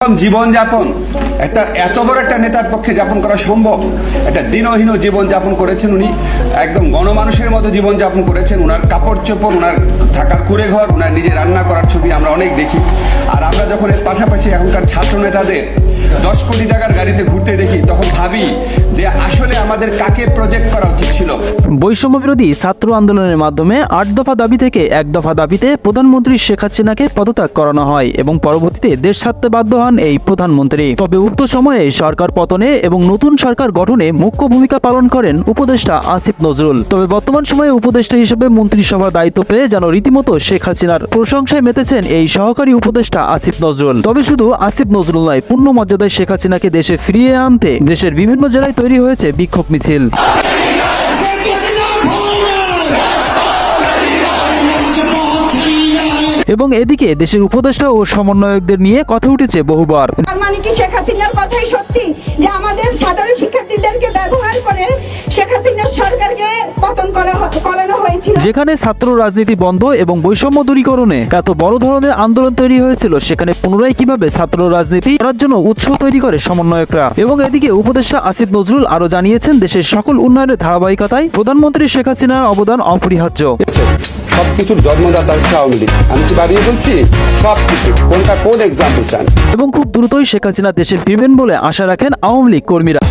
জীবনযাপন একটা এত বড় একটা নেতার পক্ষে যাপন করা সম্ভব? একটা দিনহীন জীবনযাপন করেছেন উনি, একদম গণমানুষের মতো জীবনযাপন করেছেন। ওনার কাপড় চোপড়, ওনার থাকার কুড়ে ঘর, ওনার নিজে রান্না করার ছবি আমরা অনেক দেখি। আর আমরা যখন এর পাশাপাশি এখনকার ছাত্র নেতাদের 10 কোটি টাকার গাড়িতে ঘুরতে দেখি, তখন ভাবি যে আসলে আমাদের কাকে প্রজেক্ট করা উচিত ছিল। বৈষম্য বিরোধী ছাত্র আন্দোলনের মাধ্যমে 8 দফা দাবি থেকে 1 দফা দাবিতে প্রধানমন্ত্রী শেখ হাসিনাকে পদত্যাগ করানো হয় এবং পরবর্তীতে দেশ ছাড়তে বাধ্য হন এই প্রধানমন্ত্রী। তবে উক্ত সময়ে সরকার পতনে এবং নতুন সরকার গঠনে মুখ্য ভূমিকা পালন করেন উপদেষ্টা আসিফ নজরুল। তবে বর্তমান সময়ে উপদেষ্টা হিসেবে মন্ত্রিসভার দায়িত্ব পেয়ে যেন রীতিমতো শেখ হাসিনার প্রশংসায় মেতেছেন এই সহকারী উপদেষ্টা আসিফ নজরুল। তবে শুধু আসিফ নজরুল নয়, পূর্ণ মর্যাদায় শেখ হাসিনাকে দেশে ফিরিয়ে আনতে দেশের বিভিন্ন জেলায় তৈরি হয়েছে বিক্ষোভ মিছিল। এবং এদিকে দেশের উপদেষ্টা ও সমন্বয়কদের নিয়ে কথা উঠেছে বহুবার। তার মানে কি শেখ হাসিনার কথাই সত্যি যে আমাদের সাধারণ শিক্ষার্থীদেরকে ব্যবহার করে শেখ হাসিনার সরকারকে পতন করানো হয়েছিল? যেখানে ছাত্র রাজনীতি বন্ধ এবং বৈষম্য দূরীকরণে এত বড় ধরনের আন্দোলন তৈরি হয়েছিল, সেখানে পুনরায় কিভাবে ছাত্র রাজনীতি করার জন্য উৎসাহ তৈরি করে সমন্বয়করা। এবং এদিকে উপদেষ্টা আসিফ নজরুল আরো জানিয়েছেন, দেশের সকল উন্নয়নের ধারাবাহিকতায় প্রধানমন্ত্রী শেখ হাসিনার অবদান অপরিহার্য। সবকিছুর জন্মদাতা হচ্ছে আওয়ামী লীগ। আমি কি বাড়িয়ে বলছি? সবকিছু কোন এক্সাম্পল চান? এবং খুব দ্রুতই শেখ হাসিনা দেশে ফিরবেন বলে আশা রাখেন আওয়ামী লীগ কর্মীরা।